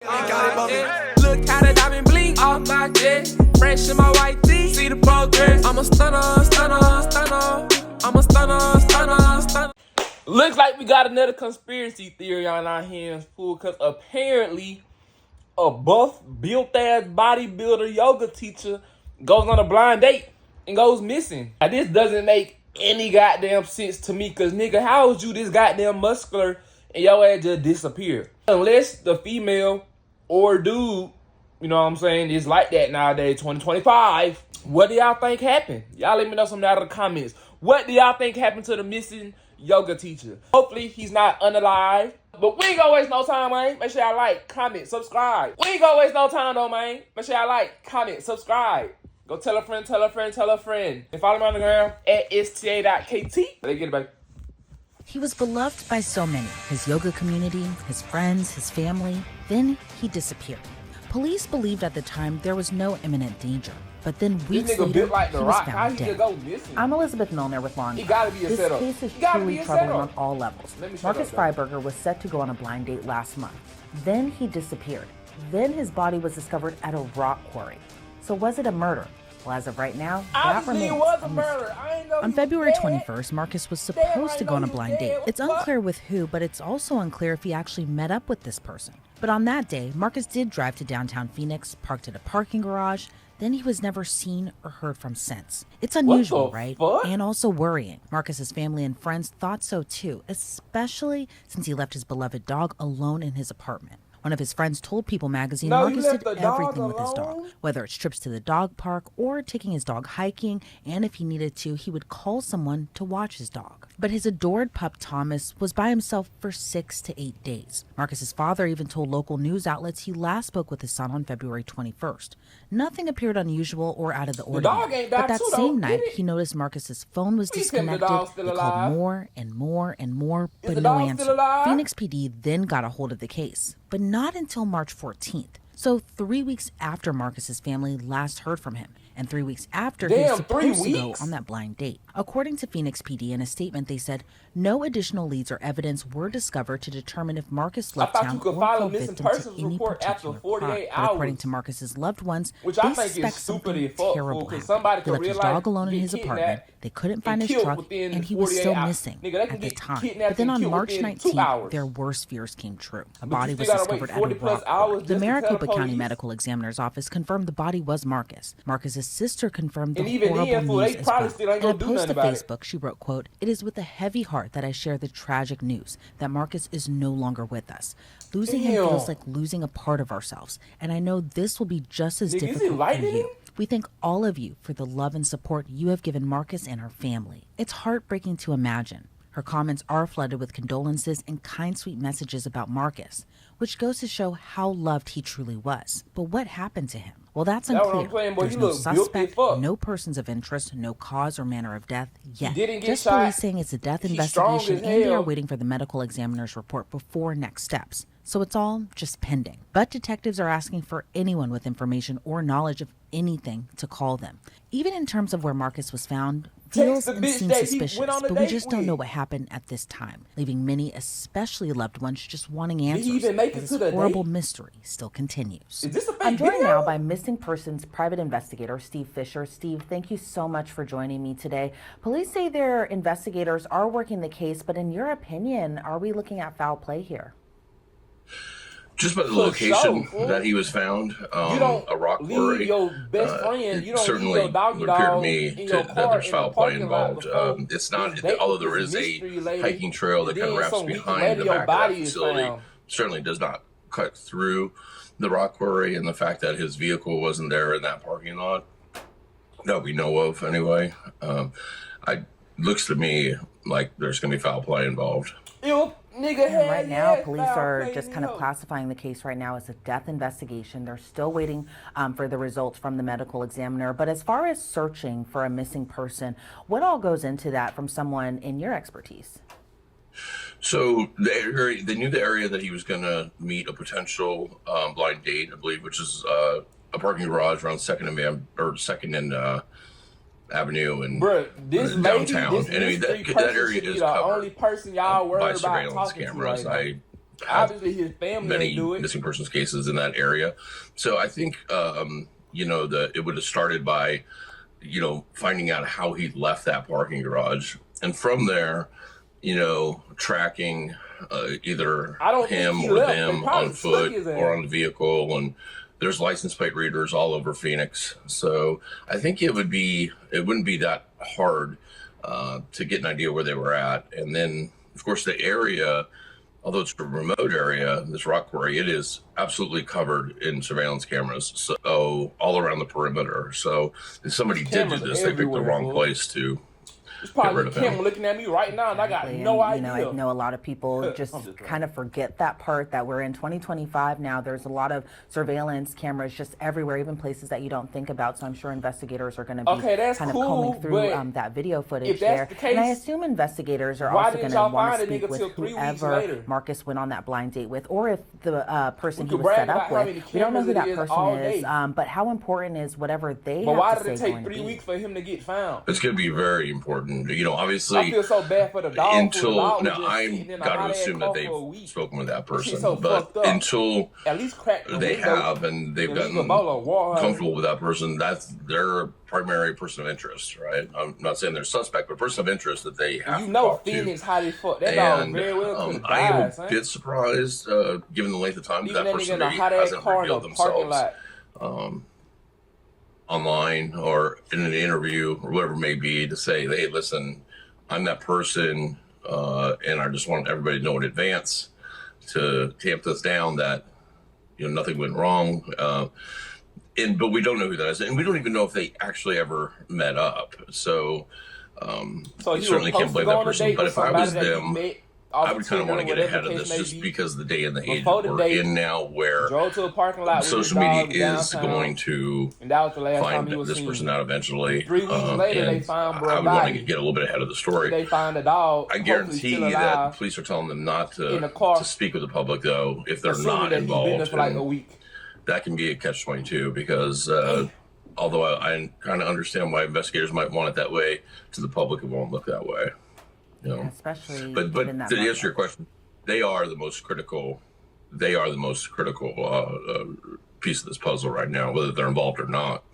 Look how the diamond blink off my jet. Fresh in my white tee. See the progress. I'm a stunner, stunner, stunner. I'm a stunner, stunner, stunner. Looks like we got another conspiracy theory on our hands, fool. Because apparently, a buff, built-ass bodybuilder yoga teacher goes on a blind date and goes missing. Now, this doesn't make any goddamn sense to me. Because, nigga, how is you this goddamn muscular and your ass just disappeared? Unless the female or dude, you know what I'm saying, is like that nowadays, 2025. What do y'all think happened? Y'all let me know something out of the comments. What do y'all think happened to the missing yoga teacher? Hopefully he's not unalive. But we ain't gonna waste no time, man. Make sure y'all like, comment, subscribe. We ain't gonna waste no time though, man. Make sure y'all like, comment, subscribe. Go tell a friend, tell a friend, tell a friend. And follow me on the ground at sta.kt. Let's get it back. He was beloved by so many, his yoga community, his friends, his family. Then he disappeared. Police believed at the time there was no imminent danger. But then weeks later, like he was found dead. I'm Elizabeth Milner with Law Enforcement. This case is truly troubling on all levels. Marcus Freiberger was set to go on a blind date last month. Then he disappeared. Then his body was discovered at a rock quarry. So was it a murder? Well, as of right now, that remains a mystery. On February 21st, Marcus was supposed to go on a blind date. It's unclear with who, but it's also unclear if he actually met up with this person. But on that day, Marcus did drive to downtown Phoenix, parked at a parking garage. Then he was never seen or heard from since. It's unusual, right? And also worrying. Marcus's family and friends thought so too, especially since he left his beloved dog alone in his apartment. One of his friends told People magazine Marcus did everything with his dog, whether it's trips to the dog park or taking his dog hiking, and if he needed to, he would call someone to watch his dog. But his adored pup Thomas was by himself for 6 to 8 days. Marcus's father even told local news outlets he last spoke with his son on February 21st. Nothing appeared unusual or out of the ordinary. But that same night, he noticed Marcus's phone was disconnected. He called more and more and more, but no answer. Phoenix PD then got a hold of the case, but not until March 14th. So 3 weeks after Marcus's family last heard from him, and 3 weeks after he was supposed to go on that blind date. According to Phoenix PD, in a statement, they said no additional leads or evidence were discovered to determine if Marcus left town or fell victim to any particular crime. But according to Marcus's loved ones, they suspect something terrible happened. He left his dog alone in his apartment, they couldn't find his truck, and he was still missing at the time. But then on March 19th, their worst fears came true. A body was discovered at a rock quarry. The Maricopa County Medical Examiner's Office confirmed the body was Marcus. Marcus's sister confirmed the horrible news as well. In a post to Facebook, she wrote, quote, "It is with a heavy heart that I share the tragic news that Marcus is no longer with us. Losing him feels like losing a part of ourselves, and I know this will be just as difficult for you. We thank all of you for the love and support you have given Marcus and our family." It's heartbreaking to imagine. Her comments are flooded with condolences and kind, sweet messages about Marcus, which goes to show how loved he truly was. But what happened to him? Well, that's unclear. There's no suspect, no persons of interest, no cause or manner of death yet. Just police saying it's a death investigation, and they are waiting for the medical examiner's report before next steps. So it's all just pending. But detectives are asking for anyone with information or knowledge of anything to call them. Even in terms of where Marcus was found, feels and seems suspicious, but we just don't know what happened at this time, leaving many, especially loved ones, just wanting answers as this horrible mystery still continues. I'm joined now by missing persons private investigator Steve Fisher. Steve, thank you so much for joining me today. Police say their investigators are working the case, but in your opinion, are we looking at foul play here? Just by the location that he was found, a rock quarry, it certainly would appear to me that there's foul play involved. It's not, although there is a hiking trail that kind of wraps behind the back of that facility, certainly does not cut through the rock quarry, and the fact that his vehicle wasn't there in that parking lot, that we know of anyway, looks to me like there's going to be foul play involved. Right now, police are just kind of classifying the case right now as a death investigation. They're still waiting for the results from the medical examiner. But as far as searching for a missing person, what all goes into that from someone in your expertise? So they knew the area that he was going to meet a potential blind date, I believe, which is a parking garage around Second and Avenue and downtown. And I mean, that area is covered by surveillance cameras. I have obviously his family many do it. missing persons cases in that area. So I think, that it would have started by, finding out how he left that parking garage. And from there, tracking either him or them on foot or on the vehicle. And there's license plate readers all over Phoenix. So I think it wouldn't be that hard to get an idea where they were at. And then, of course, the area, although it's a remote area, this rock quarry, it is absolutely covered in surveillance cameras, so all around the perimeter. So if somebody did do this, they picked the wrong place to There's probably a camera looking at me right now, and I got no idea. I know a lot of people just kind of forget that part, that we're in 2025 now. There's a lot of surveillance cameras just everywhere, even places that you don't think about. So I'm sure investigators are going to be kind of combing through that video footage there. And I assume investigators are also going to want to speak with whoever Marcus went on that blind date with, or if the person he was set up with. We don't know who that person is, but how important is whatever they have to say. But why did it take 3 weeks for him to get found? It's going to be very important. Obviously, I feel so bad for the dog. I'm got to assume that they've spoken with that person, but until at least they have and they've gotten comfortable with that person, that's their primary person of interest, right? I'm not saying they're suspect, but person of interest that they have to talk Phoenix, how they fuck that dog very well. I am a bit surprised, given the length of time that person maybe hasn't revealed themselves online or in an interview or whatever it may be, to say, hey, listen, I'm that person, and I just want everybody to know in advance to tamp this down that nothing went wrong. But we don't know who that is, and we don't even know if they actually ever met up. So you certainly can't blame that person. But if I was them, I would kind of want to get ahead of this, just because the day and the age we're in now, where social media is going to find this person out eventually. 3 weeks later, they found I would want to get a little bit ahead of the story. They found a dog. I guarantee you that police are telling them not to speak with the public, though, if they're not involved. That can be a catch-22, because although I kind of understand why investigators might want it that way, to the public it won't look that way. Especially, but to answer your question, they are the most critical. They are the most critical piece of this puzzle right now, whether they're involved or not.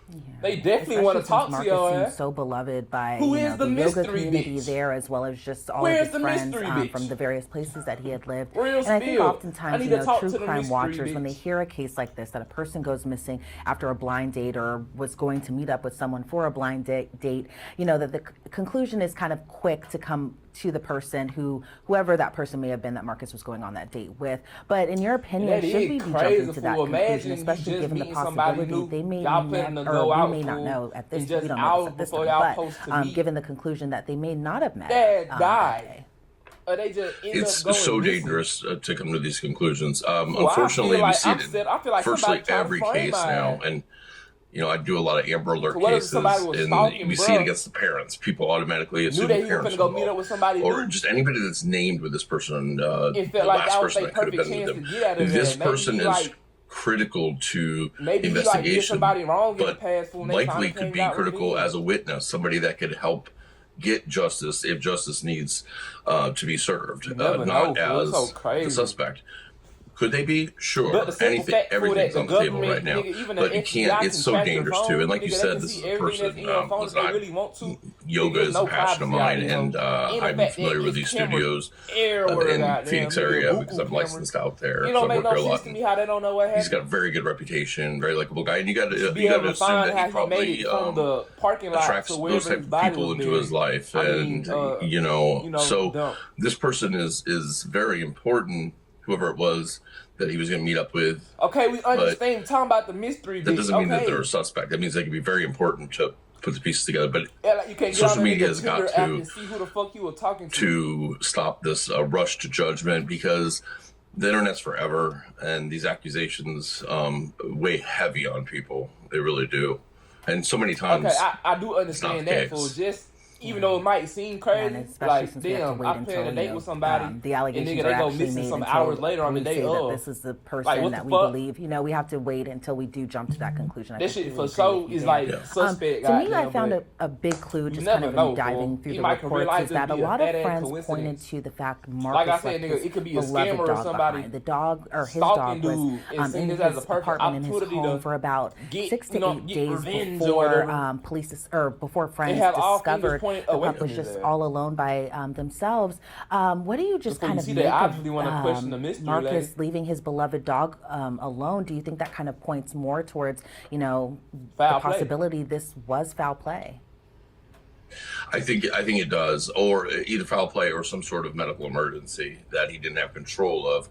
Yeah. They definitely want to talk to you. Marcus seems so beloved by the yoga community there, as well as just all of his friends from the various places that he had lived. And I think oftentimes, true crime watchers, when they hear a case like this, that a person goes missing after a blind date or was going to meet up with someone for a blind date, that the conclusion is kind of quick to come to the person, whoever that person may have been that Marcus was going on that date with. But in your opinion, should we be jumping to that conclusion, especially given the possibility they may not, or we may not know at this, we don't know at this time, but given the conclusion that they may not have met that day. It's so dangerous to come to these conclusions. Unfortunately, we see it in virtually every case now, and I do a lot of Amber Alert cases, and we see it against the parents. People automatically assume the parents are involved, or just anybody that's named with this person, the last person that could have been with them. This person is critical to investigation, but likely could be critical as a witness, somebody that could help get justice if justice needs to be served, not as the suspect. Could they be? Sure. Everything's on the table right now. But you can't, it's so dangerous too. And like you said, this is a person, yoga is a passion of mine, and I'm familiar with these studios in the Phoenix area because I'm licensed out there. So I work there a lot. He's got a very good reputation, very likable guy, and you got to assume that he probably attracts those type of people into his life. And, so this person is very important, whoever it was that he was going to meet up with. Okay, we understand. We're talking about the mystery. That doesn't mean that they're a suspect. That means they can be very important to put the pieces together. But social media has got to see who the fuck you were talking to stop this rush to judgment, because the internet's forever, and these accusations weigh heavy on people. They really do. And so many times, I do understand that, fool. Even though it might seem crazy, like, damn, I planned a date with somebody, the allegations and nigga, are they go actually missing made some until hours later on the we day say of. that this is the person Like, that we fuck? believe. You know, we have to wait until we do jump to that conclusion. That shit for sure is like suspect. To me, I found a big clue just kind of in diving through the reports is that a lot of friends pointed to the fact Marcus like I said, nigga, it could be a scammer or somebody. The dog or his dog was in his apartment in his home for about 6 to 8 days before police or before friends discovered the pup was just all alone by themselves. What do you just kind of make of Marcus leaving his beloved dog alone? Do you think that kind of points more towards, you know, the possibility this was foul play? I think it does, or either foul play or some sort of medical emergency that he didn't have control of.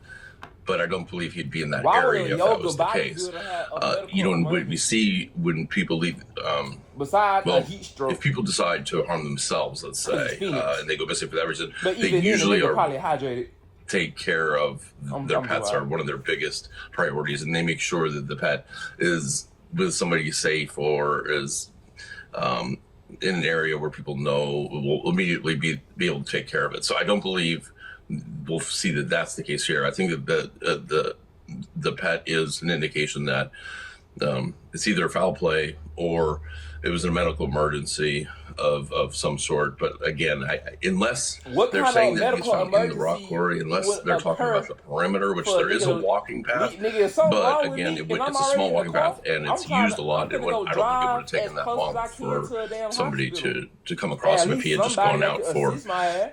But I don't believe he'd be in that area if that was the case. You know, when we see when people leave, besides a heat stroke, if people decide to harm themselves, let's say, and they go missing for that reason, they usually are probably hydrated. Take care of their pets are one of their biggest priorities, and they make sure that the pet is with somebody safe or is in an area where people know will immediately be able to take care of it. So I don't believe we'll see that that's the case here. I think that the pet is an indication that it's either foul play or it was a medical emergency of some sort. But again, unless they're saying that he's found in the rock quarry, unless they're talking about the perimeter, which there is a walking path. But again, it's a small walking path and it's used a lot. I don't think it would have taken that long for somebody to come across him if he had just gone out for,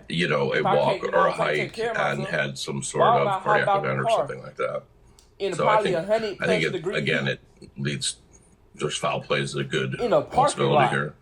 you know, a walk or a hike and had some sort of cardiac event or something like that. So I think it leads. There's foul play is a good possibility here.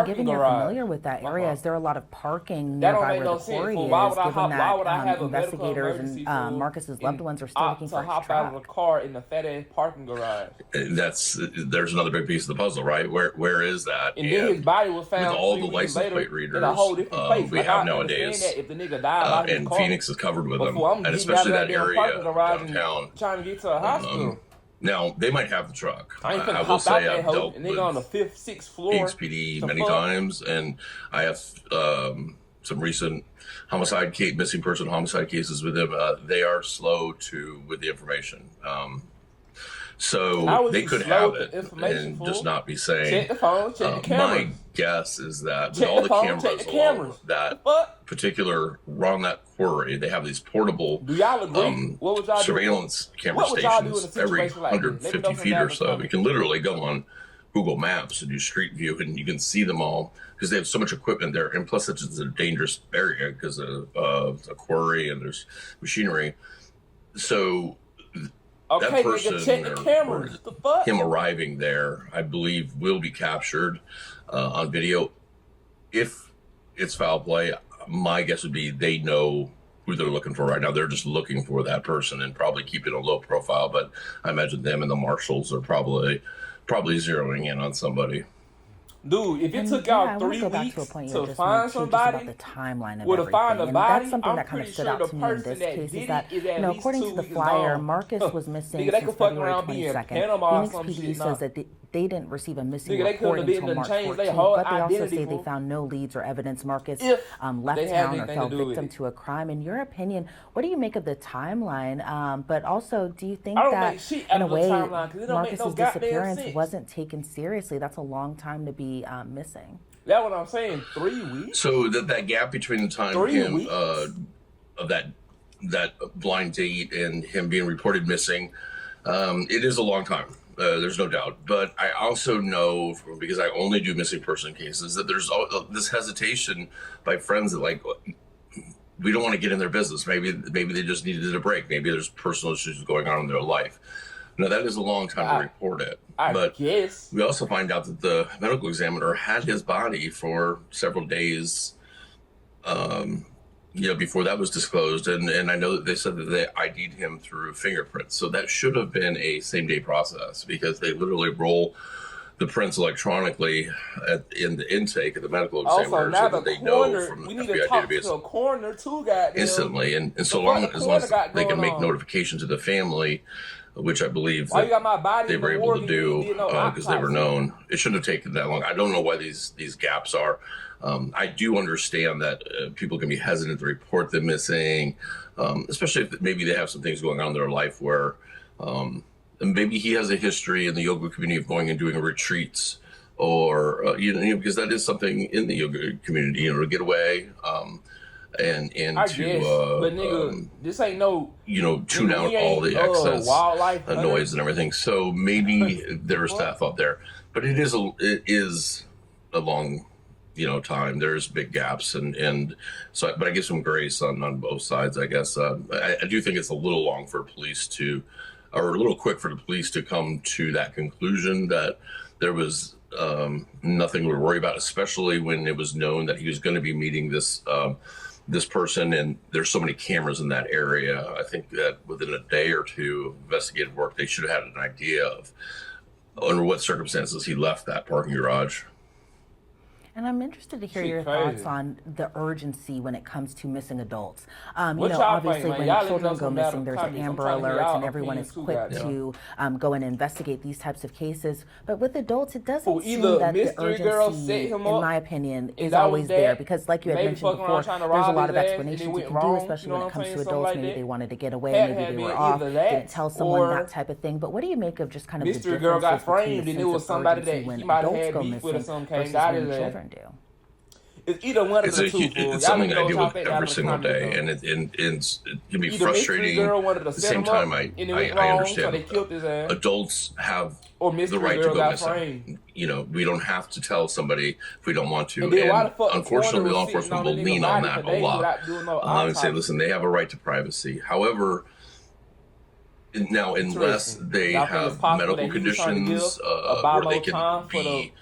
Given you're familiar with that area, is there a lot of parking nearby where the quarry is, given that investigators and Marcus's loved ones are still looking for his hop out of a car in the fat-ass parking garage? There's another big piece of the puzzle, right? Where is that? And then his body was found with all the license plate readers in a whole different place. We have nowadays, if the nigga died and Phoenix is covered with them, and especially that area downtown. Trying to get to a hospital. Now, they might have the truck. I will say I've dealt with on the 5th, 6th floor. Phoenix PD many times, and I have some recent missing person homicide cases with them. They are slow with the information. So they could have it and just not be saying. Check the phone, check the camera. My guess is that with all the cameras along that particular around that quarry, they have these portable surveillance camera stations every 150 feet or so. You can literally go on Google Maps and do Street View, and you can see them all because they have so much equipment there. And plus, it's a dangerous area because of a quarry and there's machinery. So. That person, or him arriving there, I believe, will be captured on video. If it's foul play, my guess would be they know who they're looking for right now. They're just looking for that person and probably keeping a low profile. But I imagine them and the marshals are probably zeroing in on somebody. Dude, if it took y'all 3 weeks to find somebody, the timeline of with a find a body, that's something that kind of stood out to me in this case is that, you know, according to the flyer, Marcus was missing since February 22nd. Phoenix PD says that they didn't receive a missing report until March 14th, but they also say they found no leads or evidence Marcus left town or fell victim to a crime. In your opinion, what do you make of the timeline? But also, do you think that, in a way, Marcus's disappearance wasn't taken seriously? That's a long time to be missing. That's what I'm saying. 3 weeks. So that gap between the time of that blind date and him being reported missing, it is a long time. There's no doubt. But I also know, because I only do missing person cases, that there's this hesitation by friends that, like, we don't want to get in their business. Maybe they just needed a break. Maybe there's personal issues going on in their life. Now, that is a long time to report it. But we also find out that the medical examiner had his body for several days, before that was disclosed. And I know that they said that they ID'd him through fingerprints. So that should have been a same-day process because they literally roll the prints electronically in the intake of the medical examiner, now so that they know from the FBI database to a coroner too, goddamn. instantly. And so long as they can make notification to the family, which I believe that they were able to do because they were known. It shouldn't have taken that long. I don't know why these gaps are. I do understand that people can be hesitant to report them missing, especially if maybe they have some things going on in their life where maybe he has a history in the yoga community of going and doing retreats, or because that is something in the yoga community, to get away and I to guess, but nigga, this ain't no tune out all the excess noise and everything. So maybe there's that thought there, but it is a long time. There's big gaps, and so, but I give some grace on both sides, I guess. I do think it's a little long for police or a little quick for the police to come to that conclusion that there was nothing to worry about, especially when it was known that he was going to be meeting this person, and there's so many cameras in that area. I think that within a day or two of investigative work, they should have had an idea of under what circumstances he left that parking garage. And I'm interested to hear your thoughts on the urgency when it comes to missing adults. Obviously when children go missing, there's an Amber Alert and everyone is quick to go and investigate these types of cases. But with adults, it doesn't seem that the urgency, in my opinion, is always there. Because like you had mentioned before, there's a lot of explanations you can do, especially when it comes to adults. Maybe they wanted to get away, maybe they were off, didn't tell someone, that type of thing. But what do you make of just kind of the differences girl got framed between and it was somebody that when he might have adults had go beef with or missing something, versus when children do? It's either one of the two. It's something I deal with every single day, and it can be frustrating. At the same time, I understand adults have the right to go missing. We don't have to tell somebody if we don't want to. And unfortunately, law enforcement will lean on that a lot. And say, listen, they have a right to privacy. However, now, unless they have medical conditions where they can be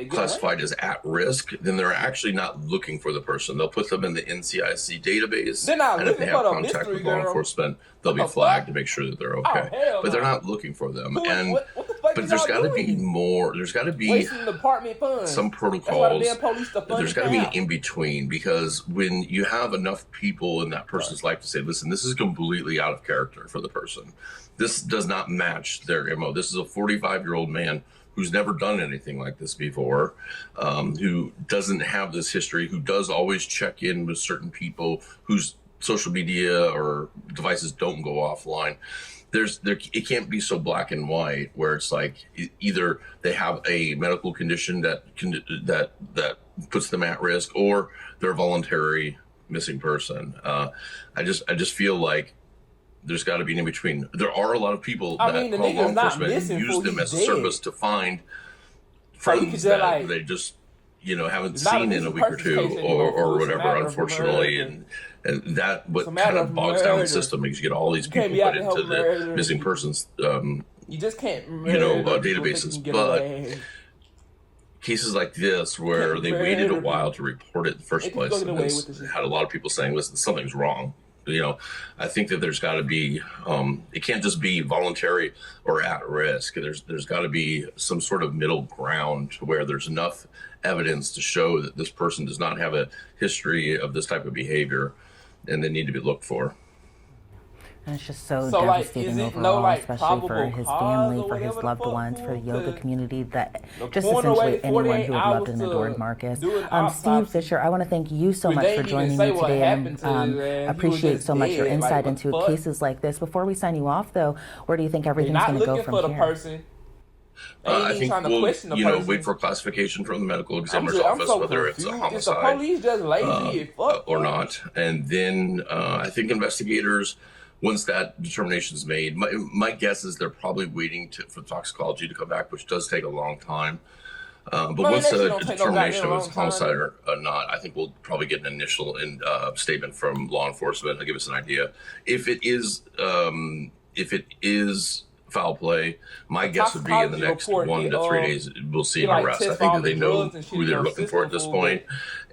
classified as at risk, then they're actually not looking for the person. They'll put them in the NCIC database, and if they have contact with law enforcement, they'll be flagged to make sure that they're okay. But they're not looking for them. But there's got to be more. There's got to be some protocols. There's got to be an in-between, because when you have enough people in that person's life to say, listen, this is completely out of character for the person. This does not match their MO. This is a 45-year-old man who's never done anything like this before, who doesn't have this history, who does always check in with certain people, whose social media or devices don't go offline. It can't be so black and white where it's like either they have a medical condition that puts them at risk, or they're a voluntary missing person. I just feel like there's got to be an in between. There are a lot of people that call law enforcement and use them as a service to find friends that they just haven't seen in a week or two or whatever, unfortunately, and that kind of bogs down the system, because you get all these people put into the missing persons you just can't databases. But cases like this where they waited a while to report it in the first place, and had a lot of people saying, listen, something's wrong. I think that there's got to be, it can't just be voluntary or at risk. There's got to be some sort of middle ground to where there's enough evidence to show that this person does not have a history of this type of behavior, and they need to be looked for. And it's just so devastating overall, especially for his family, for his loved ones, for the yoga community, that just essentially anyone who had loved and adored Marcus. Steve Fisher, I want to thank you so much for joining me today, and appreciate so much your insight into cases like this. Before we sign you off, though, where do you think everything's going to go from here? I think we'll wait for classification from the medical examiner's office, whether it's a homicide or not. And then I think investigators, once that determination is made, my guess is they're probably waiting for toxicology to come back, which does take a long time. But once the determination of it's homicide or not, I think we'll probably get an initial statement from law enforcement to give us an idea. If it is foul play. My guess would be in the next 1 to 3 days we'll see an arrest. I think that they know who they're looking for at this point,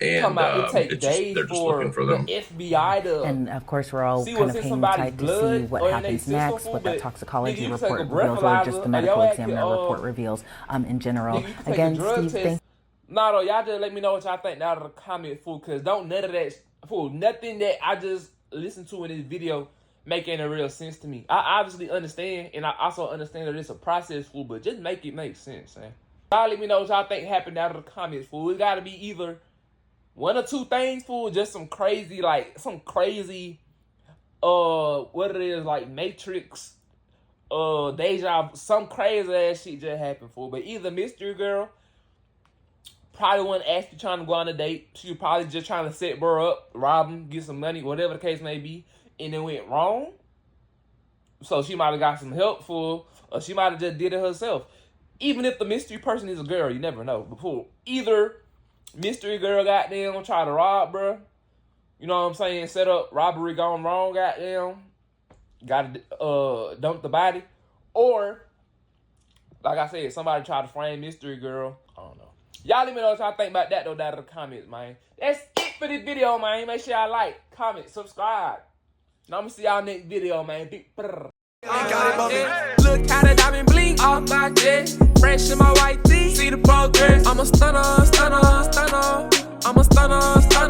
and they're just looking for them. And of course, we're all kind of hanging tight to see what happens next, what that toxicology report reveals, or just the medical examiner report reveals in general. Again, Steve, thank you. Nah, though, y'all just let me know what y'all think down in the comments, fool, because don't none of that, fool, nothing that I just listened to in this video make any real sense to me. I obviously understand, and I also understand that it's a process, fool, but just make it make sense, man. Y'all let me know what y'all think happened down in the comments, fool. It got to be either one or two things, fool, just some crazy, like, what it is, like, Matrix, deja, some crazy ass shit just happened, fool. But either Mystery Girl probably wasn't actually trying to go on a date. She was probably just trying to set bro up, rob him, get some money, whatever the case may be, and it went wrong. So she might have got some help, fool, or she might have just did it herself. Even if the mystery person is a girl, you never know. But fool, either Mystery Girl goddamn try to rob, bro, you know what I'm saying, set up robbery gone wrong, goddamn, gotta dump the body, or like I said, somebody tried to frame Mystery Girl. I don't know. Y'all let me know what y'all think about that, though, down in the comments, man. That's it for this video, man. Make sure y'all like, comment, subscribe. Now I'm gonna see y'all next video, man. Big brrr. Look how the diamond blink off my chest. Fresh in my white tee. See the progress. I'm a stunner, stunner, stunner. I'm a stunner, stunner.